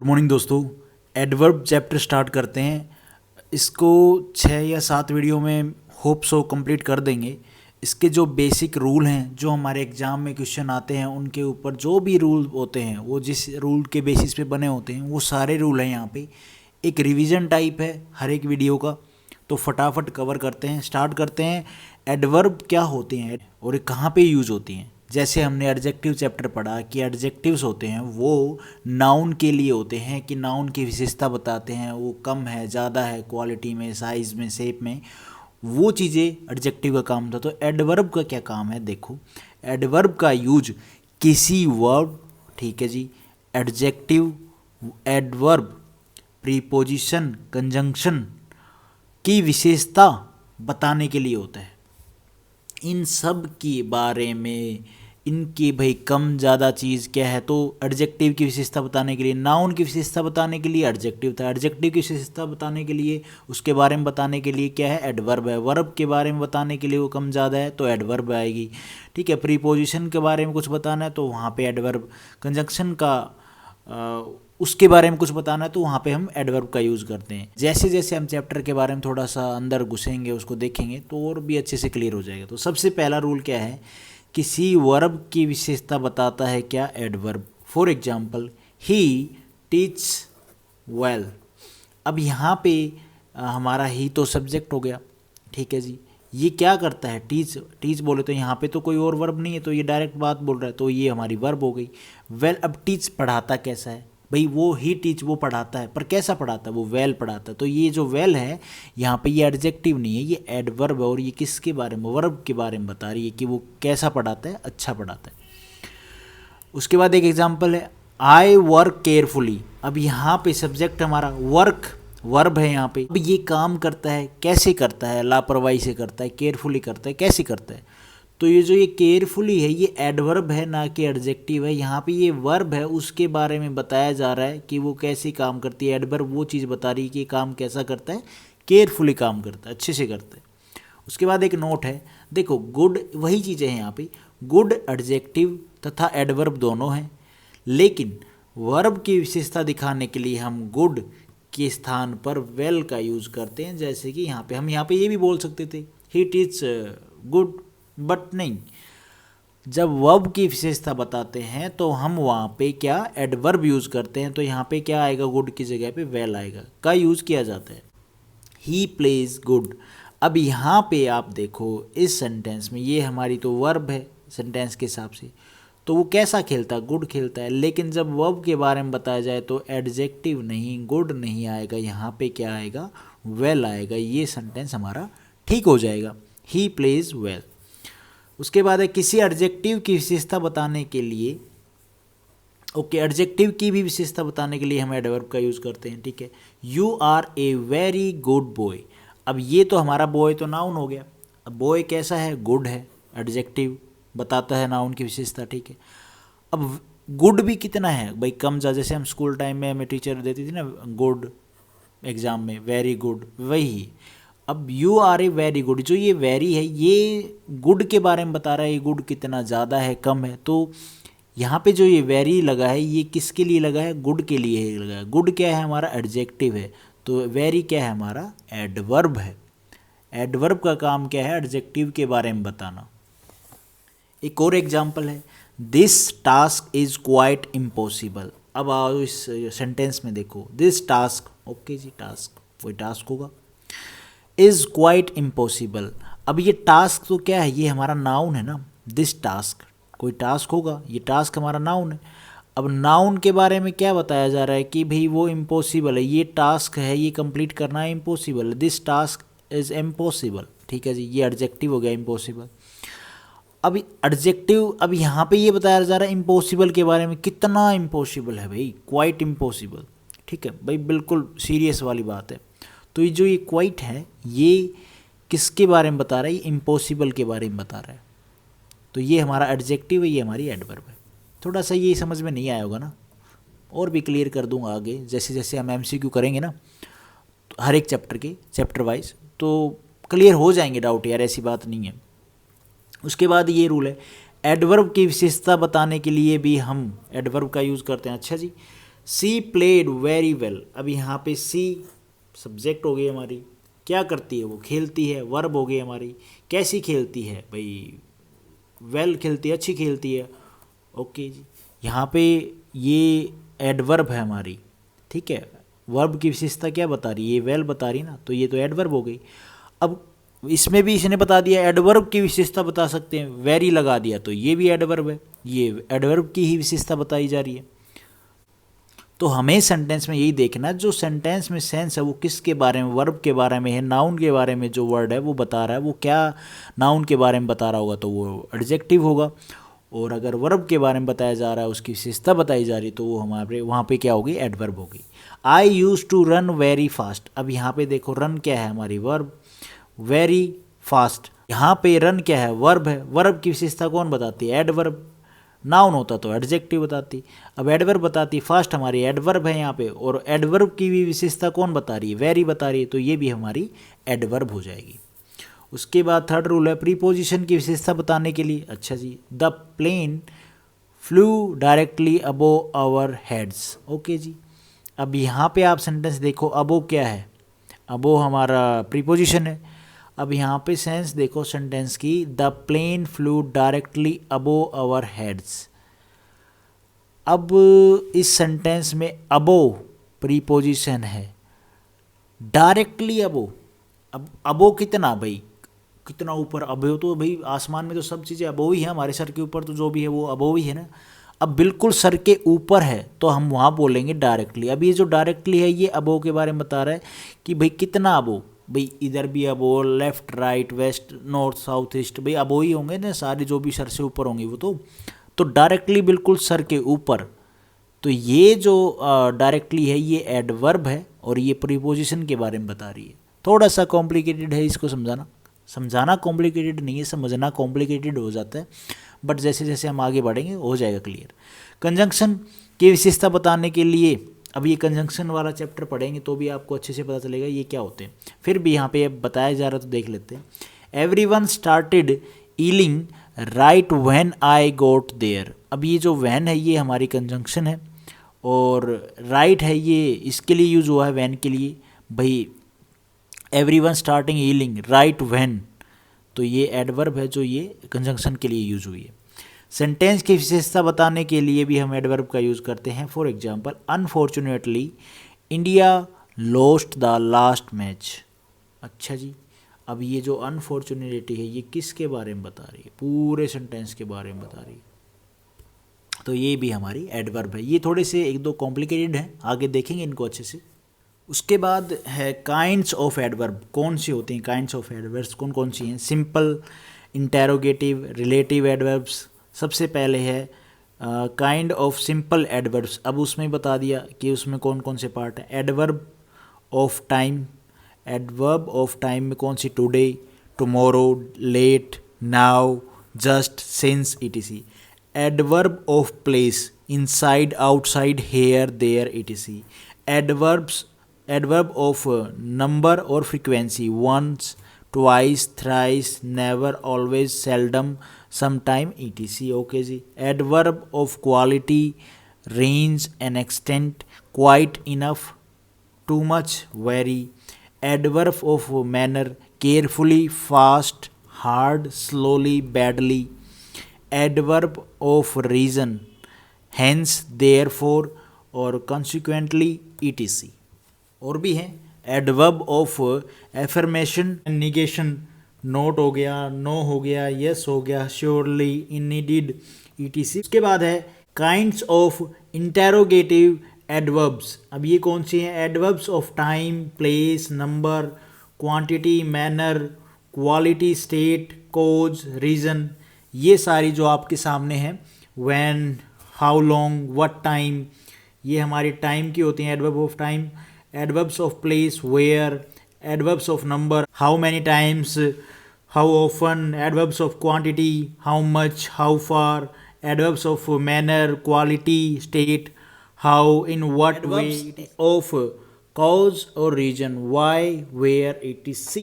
Good morning दोस्तों। Adverb chapter start करते हैं। इसको 6 या 7 वीडियो में होप सो कंप्लीट कर देंगे। इसके जो बेसिक रूल हैं, जो हमारे एग्ज़ाम में क्वेश्चन आते हैं, उनके ऊपर जो भी रूल होते हैं वो जिस रूल के बेसिस पे बने होते हैं वो सारे रूल हैं यहाँ पे। एक रिवीजन टाइप है हर एक वीडियो का, तो फटाफट कवर करते हैं। स्टार्ट करते हैं। एडवर्ब क्या होते हैं और ये कहाँ पे यूज़ होती हैं। जैसे हमने एडजेक्टिव चैप्टर पढ़ा कि एडजेक्टिव्स होते हैं वो नाउन के लिए होते हैं, कि नाउन की विशेषता बताते हैं, वो कम है, ज़्यादा है, क्वालिटी में, साइज़ में, शेप में, वो चीज़ें एडजेक्टिव का काम था। तो एडवर्ब का क्या काम है, देखो। एडवर्ब का यूज किसी वर्ब, ठीक है जी, एडजेक्टिव, एडवर्ब, प्रीपोजिशन, कंजंक्शन की विशेषता बताने के लिए होता है। इन सब के बारे में, इनकी भाई कम ज़्यादा चीज़ क्या है, तो एडजेक्टिव की विशेषता बताने के लिए, नाउन की विशेषता बताने के लिए एडजेक्टिव था, एडजेक्टिव की विशेषता बताने के लिए, उसके बारे में बताने के लिए क्या है, एडवर्ब है, वर्ब के बारे में बताने के लिए वो कम ज़्यादा है तो एडवर्ब आएगी, ठीक है। प्रीपोजिशन के बारे में कुछ बताना है तो वहाँ पे एडवर्ब, कंजंक्शन का उसके बारे में कुछ बताना है तो वहाँ पे हम एडवर्ब का यूज़ करते हैं। जैसे जैसे हम चैप्टर के बारे में थोड़ा सा अंदर घुसेंगे, उसको देखेंगे तो और भी अच्छे से क्लियर हो जाएगा। तो सबसे पहला रूल क्या है, किसी वर्ब की विशेषता बताता है क्या, adverb. For example, he teach well. अब यहाँ पे हमारा ही तो सब्जेक्ट हो गया, ठीक है जी। ये क्या करता है, टीच, टीच बोले तो यहाँ पे तो कोई और वर्ब नहीं है, तो ये डायरेक्ट बात बोल रहा है, तो ये हमारी वर्ब हो गई। वेल, अब टीच पढ़ाता कैसा है भाई, वो ही टीच वो पढ़ाता है, पर कैसा पढ़ाता है, वो वेल पढ़ाता है। तो ये जो वेल है यहाँ पे, ये एडजेक्टिव नहीं है, ये एडवर्ब है, और ये किसके बारे में, वर्ब के बारे में बता रही है कि वो कैसा पढ़ाता है, अच्छा पढ़ाता है। उसके बाद एक एग्जाम्पल है, आई वर्क केयरफुली। अब यहाँ पे सब्जेक्ट हमारा वर्क, वर्ब है यहाँ पे। अब ये काम करता है, कैसे करता है, लापरवाही से करता है, केयरफुली करता है, कैसे करता है। तो ये जो ये केयरफुली है, ये एडवर्ब है, ना कि एडजेक्टिव है। यहाँ पे ये वर्ब है, उसके बारे में बताया जा रहा है कि वो कैसे काम करती है। एडवर्ब वो चीज़ बता रही है कि काम कैसा करता है, केयरफुली काम करता है, अच्छे से करता है। उसके बाद एक नोट है, देखो, गुड, वही चीज़ें हैं यहाँ पे, गुड एडजेक्टिव तथा एडवर्ब दोनों हैं, लेकिन वर्ब की विशेषता दिखाने के लिए हम गुड के स्थान पर वेल का यूज़ करते हैं। जैसे कि यहाँ पे ये भी बोल सकते थे, ही टीच गुड, बट नहीं, जब वर्ब की विशेषता बताते हैं तो हम वहाँ पे क्या, एडवर्ब यूज़ करते हैं। तो यहाँ पे क्या आएगा, गुड की जगह पे वेल आएगा, का यूज़ किया जाता है। He plays good. अब यहाँ पे आप देखो, इस सेंटेंस में ये हमारी तो वर्ब है सेंटेंस के हिसाब से, तो वो कैसा खेलता है, गुड खेलता है। लेकिन जब वर्ब के बारे में बताया जाए तो एडजेक्टिव नहीं, गुड नहीं आएगा, यहाँ पे क्या आएगा, वेल आएगा। ये सेंटेंस हमारा ठीक हो जाएगा, ही प्लेज वेल। उसके बाद है, किसी एडजेक्टिव की विशेषता बताने के लिए, ओके, एडजेक्टिव की भी विशेषता बताने के लिए हम एडवर्ब का यूज़ करते हैं, ठीक है। You are a very good boy. अब ये तो हमारा बॉय तो नाउन हो गया, अब बॉय कैसा है, गुड है, एडजेक्टिव बताता है नाउन की विशेषता, ठीक है। अब गुड भी कितना है भाई, कम ज़्यादा, जैसे हम स्कूल टाइम में हमें टीचर देती थी ना गुड, एग्ज़ाम में वेरी गुड, वही। अब you are a very good, जो ये वेरी है ये गुड के बारे में बता रहा है, ये गुड कितना ज़्यादा है, कम है। तो यहाँ पे जो ये वेरी लगा है, ये किसके लिए लगा है, गुड के लिए ही लगा है। गुड क्या है हमारा, एडजेक्टिव है, तो वेरी क्या है हमारा, एडवर्ब है। एडवर्ब का काम क्या है, एडजेक्टिव के बारे में बताना। एक और एग्जाम्पल है, this task is quite impossible. अब आओ इस सेंटेंस में देखो, दिस टास्क, ओके जी, टास्क कोई टास्क होगा, इज क्वाइट इम्पॉसिबल। अब ये टास्क तो क्या है, ये हमारा नाउन है ना, दिस टास्क कोई टास्क होगा, ये टास्क हमारा नाउन है। अब नाउन के बारे में क्या बताया जा रहा है कि भाई वो इम्पॉसिबल है, ये टास्क है, ये कंप्लीट करना है, इम्पॉसिबल है, दिस टास्क इज इम्पॉसिबल, ठीक है जी, ये एडजेक्टिव हो गया, इम्पॉसिबल। अब एडजेक्टिव, अब यहाँ पे ये बताया जा रहा है इम्पॉसिबल के बारे में, कितना इम्पॉसिबल है भाई, क्वाइट इम्पॉसिबल, ठीक है भाई, बिल्कुल सीरियस वाली बात है। तो ये जो ये क्वाइट है, ये किसके बारे में बता रहा है, ये इम्पॉसिबल के बारे में बता रहा है। तो ये हमारा एडजेक्टिव है, ये हमारी एडवर्ब है। थोड़ा सा ये समझ में नहीं आया होगा ना, और भी क्लियर कर दूंगा आगे, जैसे जैसे हम एमसीक्यू करेंगे ना, तो हर एक चैप्टर के, चैप्टर वाइज, तो क्लियर हो जाएंगे डाउट यार, ऐसी बात नहीं है। उसके बाद ये रूल है, एडवर्ब की विशेषता बताने के लिए भी हम एडवर्ब का यूज़ करते हैं। अच्छा जी, सी प्लेड वेरी वेल। अब यहाँ पे सी सब्जेक्ट हो गई हमारी, क्या करती है वो, खेलती है। वर्ब हो गई हमारी, कैसी खेलती है भाई, वेल खेलती है, अच्छी खेलती है। ओके जी, यहाँ पे ये एडवर्ब है हमारी, ठीक है। वर्ब की विशेषता क्या बता रही है, ये वेल बता रही ना, तो ये तो एडवर्ब हो गई। अब इसमें भी इसने बता दिया एडवर्ब की विशेषता बता सकते हैं, वेरी लगा दिया तो ये भी एडवर्ब है, ये एडवर्ब की ही विशेषता बताई जा रही है। तो हमें सेंटेंस में यही देखना, जो सेंटेंस में सेंस है वो किसके बारे में, वर्ब के बारे में है, नाउन के बारे में जो वर्ड है वो बता रहा है, वो क्या नाउन के बारे में बता रहा होगा तो वो एडजेक्टिव होगा। और अगर वर्ब के बारे में बताया जा रहा है, उसकी विशेषता बताई जा रही है, तो वो हमारे वहाँ पे क्या होगी, एडवर्ब होगी। I use to run very fast. अब यहाँ पे देखो रन क्या है हमारी, वर्ब, वेरी फास्ट। यहाँ पे रन क्या है, वर्ब है। वर्ब की विशेषता कौन बताती है, एडवर्ब। नाउन होता तो एडजेक्टिव बताती, अब एडवर्ब बताती, फास्ट हमारी एडवर्ब है यहाँ पे। और एडवर्ब की भी विशेषता कौन बता रही है, वेरी बता रही है, तो ये भी हमारी एडवर्ब हो जाएगी। उसके बाद थर्ड रूल है प्रीपोजिशन की विशेषता बताने के लिए। अच्छा जी, the plane flew directly above our heads. Okay जी, अब यहाँ पे आप सेंटेंस देखो, अबोव क्या है, अबोव हमारा प्रीपोजिशन है। अब यहाँ पे सेंस देखो सेंटेंस की, the plane flew directly above our heads. अब इस सेंटेंस में अबोव प्रीपोजिशन है, डायरेक्टली अबोव। अब अबोव कितना भाई, कितना ऊपर, अबोव तो भाई आसमान में तो सब चीज़ें अबोव ही है, हमारे सर के ऊपर तो जो भी है वो अबोव ही है ना। अब बिल्कुल सर के ऊपर है तो हम वहाँ बोलेंगे डायरेक्टली। अब ये जो डायरेक्टली है ये अबोव के बारे में बता रहा है कि भाई कितना अबोव, भाई इधर भी above, left right west north south east, भाई अबोव ही होंगे ना सारे जो भी सर से ऊपर होंगे वो तो डायरेक्टली बिल्कुल सर के ऊपर। तो ये जो डायरेक्टली है ये एडवर्ब है और ये प्रीपोजिशन के बारे में बता रही है। थोड़ा सा कॉम्प्लिकेटेड है इसको समझाना कॉम्प्लिकेटेड नहीं है, समझना कॉम्प्लिकेटेड हो जाता है, बट जैसे जैसे हम आगे बढ़ेंगे हो जाएगा क्लियर। कंजंक्शन की विशेषता बताने के लिए, अब ये कंजंक्शन वाला चैप्टर पढ़ेंगे तो भी आपको अच्छे से पता चलेगा ये क्या होते हैं, फिर भी यहाँ पे बताया जा रहा है तो देख लेते हैं। Everyone started yelling right when I got there. अब ये जो व्हेन है ये हमारी कंजंक्शन है और राइट है ये इसके लिए यूज़ हुआ है, व्हेन के लिए। भाई everyone starting ailing right when, तो ये एडवर्ब है जो ये कंजंक्शन के लिए यूज हुई है। सेंटेंस की विशेषता बताने के लिए भी हम एडवर्ब का यूज़ करते हैं। For example, unfortunately India lost the last match. अच्छा जी, अब ये जो अनफॉर्चुनेटली है ये किसके बारे में बता रही है, पूरे सेंटेंस के बारे में बता रही है, तो ये भी हमारी एडवर्ब है। ये थोड़े से एक दो कॉम्प्लिकेटेड हैं, आगे देखेंगे इनको अच्छे से। उसके बाद है काइंड्स ऑफ एडवर्ब। कौन सी होती हैं काइंड्स ऑफ एडवर्ब्स, कौन कौन सी हैं, सिंपल, इंटेरोगेटिव, रिलेटिव एडवर्ब्स। सबसे पहले है काइंड ऑफ सिंपल एडवर्ब्स। अब उसमें बता दिया कि उसमें कौन कौन से पार्ट हैं। Adverb of time, adverb of time में कौन सी, today, tomorrow, late, now, just, since, etc। Adverb of place, inside, outside, here, there, etc। Adverb of number और frequency, once, twice, thrice, never, always, seldom, sometime, etc। Okay जी। Adverb of quality, range and extent, quite, enough, too much, very. Adverb of manner, carefully, fast, hard, slowly, badly. Adverb of reason, hence, therefore और consequently, etc। और भी हैं adverb of affirmation and negation, note हो गया, no हो गया, yes हो गया, श्योरली, इनडीड, etc। उसके बाद है काइंड्स ऑफ इंटेरोगेटिव एडवर्ब्स। अब ये कौन सी हैं, adverbs of time, place, number, quantity, manner, quality, state, cause, reason. ये सारी जो आपके सामने हैं, when, how long, what time, ये हमारी टाइम की होती हैं adverb of time. Adverbs of place, where, adverbs of number, how many times, how often, adverbs of quantity, how much, how far, adverbs of manner, quality, state, how, in what way, of cause or region, why, where, etc।